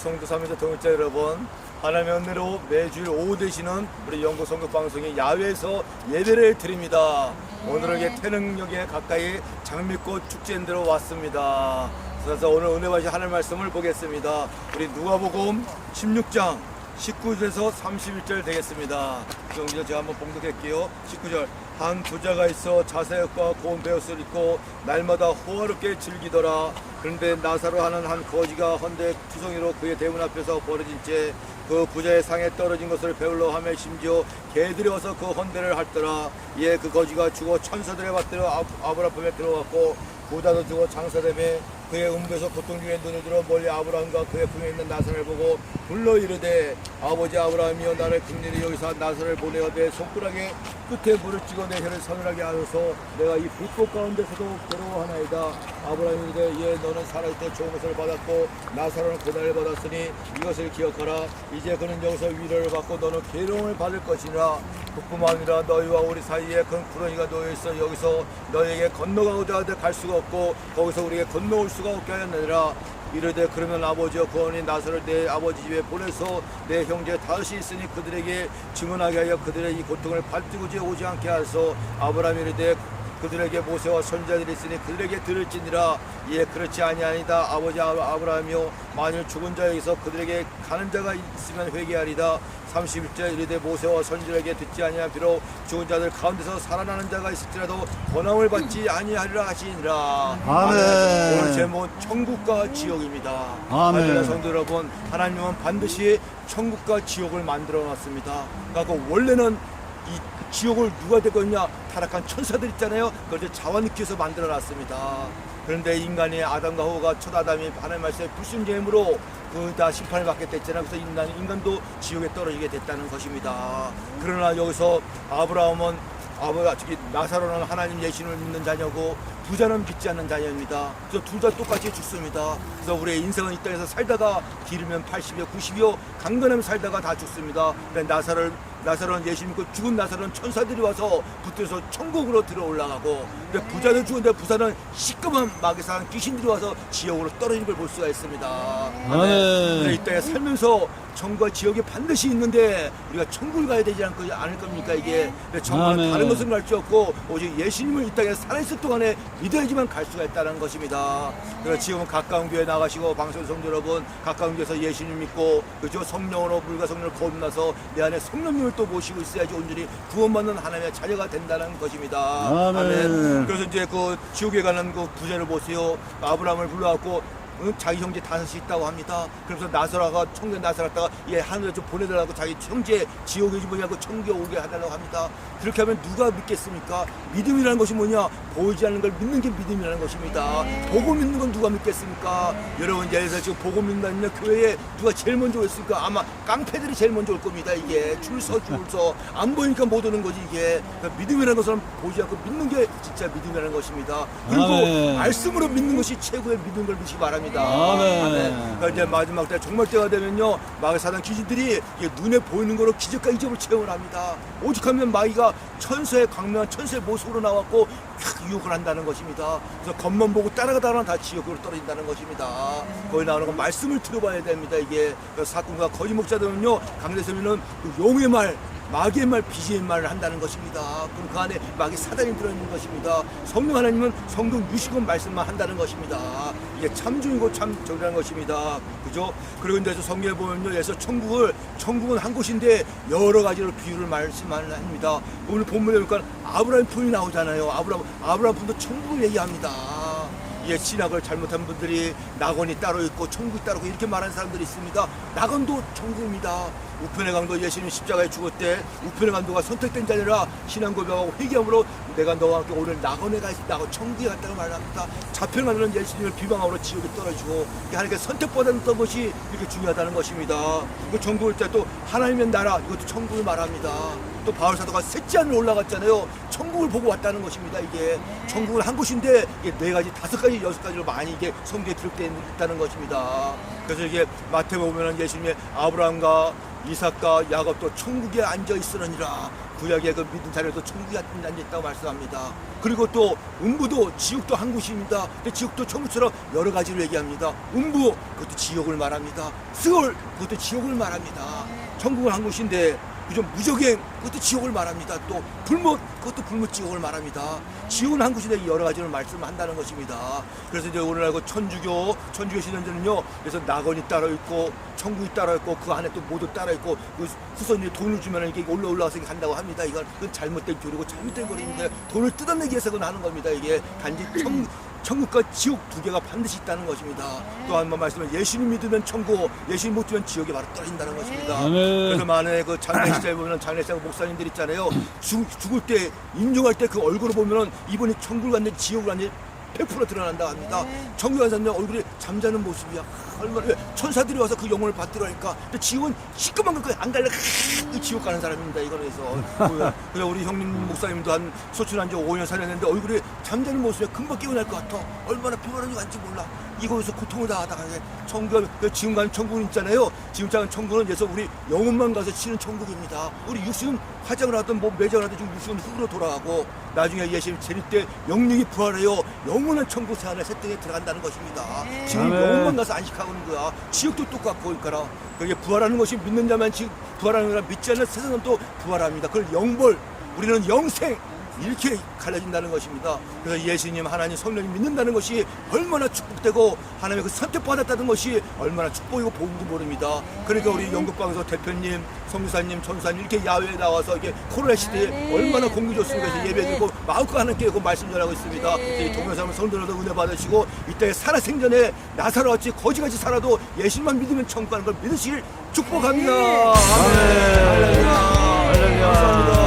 성도 삼위자 동역자 여러분, 하나님의 은혜로 매주일 오후 되시는 우리 영구 성국 방송이 야외에서 예배를 드립니다. 오늘은 태릉역에 가까이 장미꽃 축제인데로 왔습니다. 그래서 오늘 은혜 받으신 하나님 말씀을 보겠습니다. 우리 누가복음 16장 19절에서 31절 되겠습니다. 그럼 제가 한번 봉독할게요. 19절. 한 부자가 있어 자색과 고운 베옷을 입고 날마다 호화롭게 즐기더라. 그런데 나사로 하는 한 거지가 헌데 투성이로 그의 대문 앞에서 버려진 채 그 부자의 상에 떨어진 것을 배울러 하며 심지어 개들이 와서 그 헌데를 핥더라. 이에 그 거지가 죽어 천사들의 받들어 아브라함에 들어갔고 부자도 죽어 장사되매 그의 음부에서 고통 중에 눈을 들어 멀리 아브라함과 그의 품에 있는 나사를 보고 불러 이르되 아버지 아브라함이여 나를 긍휼히 여기서 나사를 보내어 내 손가락에 끝에 물을 찍어 내 혀를 서늘하게 하소서. 내가 이 불꽃 가운데서도 괴로워하나이다. 아브라함이 이르되 예 너는 살아있을 때 좋은 것을 받았고 나사로는 고난을 받았으니 이것을 기억하라. 이제 그는 여기서 위로를 받고 너는 괴로움을 받을 것이니라. 그뿐만 아니라 너희와 우리 사이에 큰 구렁이가 놓여있어 여기서 너희에게 건너가고자 하되 갈 수가 없고 거기서 우리에게 건너올 수가 없게 하였느니라. 이르되 그러면 아버지여 구원이 나사를 내 아버지 집에 보내서 내 형제 다섯이 있으니 그들에게 증언하게 하여 그들의 이 고통을 발뜨고지 오지 않게 하소. 아브라함이 이르되 그들에게 모세와 선지자들이 있으니 그들에게 들을지니라. 이에 그렇지 아니하니다. 아버지 아브라함이여 만일 죽은 자에게서 그들에게 가는 자가 있으면 회개하리다. 31절. 이르되 모세와 선지자에게 듣지 아니하 비록 죽은 자들 가운데서 살아나는 자가 있을지라도 권함을 받지 아니하리라 하시니라. 아멘. 오늘 제목은 천국과 지옥입니다. 아멘. 성도 여러분, 하나님은 반드시 천국과 지옥을 만들어 놨습니다. 그러니까 원래는 이 지옥을 누가 되거냐? 타락한 천사들 있잖아요. 그걸 이제 자원느끼에서 만들어 놨습니다. 그런데 인간이 아담과 하와가 첫 아담이 하나님 말씀에 불순종함으로 그 다 심판을 받게 됐잖아요. 그래서 인간도 지옥에 떨어지게 됐다는 것입니다. 그러나 여기서 아브라함은 나사로는 하나님 예신을 믿는 자녀고 부자는 믿지 않는 자녀입니다. 그래서 둘 다 똑같이 죽습니다. 그래서 우리의 인생은 이 땅에서 살다가 기르면 80이요 90이요 강건하면 살다가 다 죽습니다. 나사로는 예수 믿고 죽은 나사로는 천사들이 와서 붙들어서 천국으로 들어 올라가고, 근데 부자는 죽은데 부자는 시꺼먼 마귀 사는 귀신들이 와서 지옥으로 떨어지는 걸 볼 수가 있습니다. 이 땅에 살면서 천국과 지옥이 반드시 있는데 우리가 천국을 가야 되지 않을 겁니까 이게? 천국은 다른 것은 갈 수 없고 오직 예수님을 이 땅에 살아있을 동안에 믿어야지만 갈 수가 있다는 것입니다. 그래서 지금은 가까운 교회 나가시고 방송 성도 여러분 가까운 교회에서 예수님 믿고 그죠? 성령으로 물과 성령을 거듭나서 내 안에 성령님을 또 모시고 있어야지 온전히 구원받는 하나님의 자녀가 된다는 것입니다. 아멘. 그래서 이제 그 지옥에 가는 그 부자를 보세요. 아브라함을 불러갖고 자기 형제 다섯이 있다고 합니다. 그래서 나사로가 천국에 나사로다가 얘 하늘에 좀 보내달라고 자기 형제 지옥에 뭐냐고 천국에 오게 해달라고 합니다. 그렇게 하면 누가 믿겠습니까? 믿음이라는 것이 뭐냐? 보이지 않는 걸 믿는 게 믿음이라는 것입니다. 보고 믿는 건 누가 믿겠습니까? 여러분 예를 들어서 지금 보고 믿는다면 교회에 누가 제일 먼저 올습니까? 아마 깡패들이 제일 먼저 올 겁니다. 이게 줄 서 안 보이니까 못 오는 거지 이게. 그러니까 믿음이라는 것은 보지 않고 믿는 게 진짜 믿음이라는 것입니다. 그리고 말씀으로 믿는 것이 최고의 믿는 걸 믿기 바랍니다. 아멘. 그러니까 이제 마지막 때 종말 때가 되면요 마귀 사단 귀신들이 눈에 보이는 거로 기적과 이적을 체험을 합니다. 오죽하면 마귀가 천사의 광명한 천사의 모습으로 나왔고 유혹을 한다는 것입니다. 그래서 겉만 보고 따라가다가 다 지옥으로 떨어진다는 것입니다. 거기 나오는 건 말씀을 들어봐야 됩니다. 이게 사건과 거짓 목사들은요 강대서면은 그 용의 말 마귀의 말, 비지의 말을 한다는 것입니다. 그럼 그 안에 마귀 사단이 들어있는 것입니다. 성령 하나님은 성경 유식은 말씀만 한다는 것입니다. 이게 참중이고 참 정리라는 것입니다. 그죠? 그리고 이제 성경에 보면요, 예서 천국은 한 곳인데 여러 가지로 비유를 말씀합니다. 오늘 본문에 보니까 아브라함 품이 나오잖아요. 아브라함 품도 천국을 얘기합니다. 예, 신학을 잘못한 분들이 낙원이 따로 있고 천국이 따로 있고 이렇게 말하는 사람들이 있습니다. 낙원도 천국입니다. 우편의 강도 예수님 십자가에 죽을 때 우편의 강도가 선택된 자니라 신앙 고백하고 회개함으로 내가 너와 함께 오늘 낙원에 가 있어 낙원 천국에 갔다고 말합니다. 잡혀는 가는 예수님을 비방함으로 지옥에 떨어지고 하나님께 선택받았던 것이 이렇게 중요하다는 것입니다. 그 천국을 때 또 하나님의 나라 이것도 천국을 말합니다. 또 바울 사도가 셋째 하늘 올라갔잖아요. 천국을 보고 왔다는 것입니다. 이게 천국은 한 곳인데 이게 네 가지, 다섯 가지, 여섯 가지로 많이 이게 성경에 기록되어 있다는 것입니다. 그래서 이게 마태복음 보면은 예수님의 아브라함과 이삭과 야곱도 천국에 앉아 있으느니라. 구약의 그 믿음 자료도 천국이 앉아있다고 말씀합니다. 그리고 또 음부도 지옥도 한 곳입니다. 근데 지옥도 천국처럼 여러 가지를 얘기합니다. 음부 그것도 지옥을 말합니다. 스올 그것도 지옥을 말합니다. 천국은 한 곳인데 그죠? 무적행 그것도 지옥을 말합니다. 또 불못 그것도 불못 지옥을 말합니다. 지옥은 한 곳인데 여러 가지를 말씀한다는 것입니다. 그래서 이제 오늘날 그 천주교 신론자는요, 그래서 낙원이 따로 있고 천국이 따로 있고 그 안에 또 모두 따로 있고 그 후손이 돈을 주면 이게 올라와서 간다고 합니다. 이건 잘못된 교리고 잘못된 거리인데 돈을 뜯어내기 위해서 그건 하는 겁니다. 이게 단지 천국과 지옥 두 개가 반드시 있다는 것입니다. 또 한 번 말씀을 예수님 믿으면 천국, 예수님 못 믿으면 지옥에 바로 떨어진다는 것입니다. 그래서 만약에 그 장례 시대에 보면 장례사 목사님들 있잖아요. 죽을 때 임종할 때 그 얼굴을 보면은 이분이 천국을 갔는지 지옥을 갔는지 100% 드러난다고 합니다. 천국에 가서 얼굴이 잠자는 모습이야. 얼마나 천사들이 와서 그 영혼을 받들어니까. 근데 지옥은 시끄만 거 안 갈래. 지옥 가는 사람입니다. 이거에서. 그래서 우리 형님 목사님도 한 소출한 지 5년 살았는데 얼굴이 잠자는 모습에 금방 깨어날 것 같아. 얼마나 피곤한지 간지 몰라. 이거에서 고통을 당하다가 천국, 지금 가는 천국은 있잖아요. 지금 가는 천국은 그래서 우리 영혼만 가서 치는 천국입니다. 우리 육신은 화장을 하든 뭐 매장을 하든 지금 육신은 흙으로 돌아가고 나중에 예수님 재림 때 영육이 부활해요. 영원한 천국 새 안에 새땅에 들어간다는 것입니다. 지금 영혼만 가서 안식하고 있는 거야. 지옥도 똑같고 그러니까 그게 부활하는 것이 믿는 자만 지금 부활하는 거라 믿지 않는 세상은 또 부활합니다. 그걸 영벌, 우리는 영생 이렇게 갈라진다는 것입니다. 그래서 예수님 하나님 성령님 믿는다는 것이 얼마나 축복되고 하나님의 그 선택받았다는 것이 얼마나 축복이고 복인지 모릅니다. 그러니까 우리 영국방에서 대표님, 성교사님, 전사님 이렇게 야외에 나와서 이게 코로나 시대에 얼마나 공기 좋습니까? 그래서 예배드리고 마음과 하나님께 그 말씀 전하고 있습니다. 이 동영상을 성도들도 은혜 받으시고 이 땅에 살아생전에 나사로같이 거지같이 살아도 예수님만 믿으면 천국 가는 걸 믿으시길 축복합니다. 아멘. 할렐루야. 감사합니다.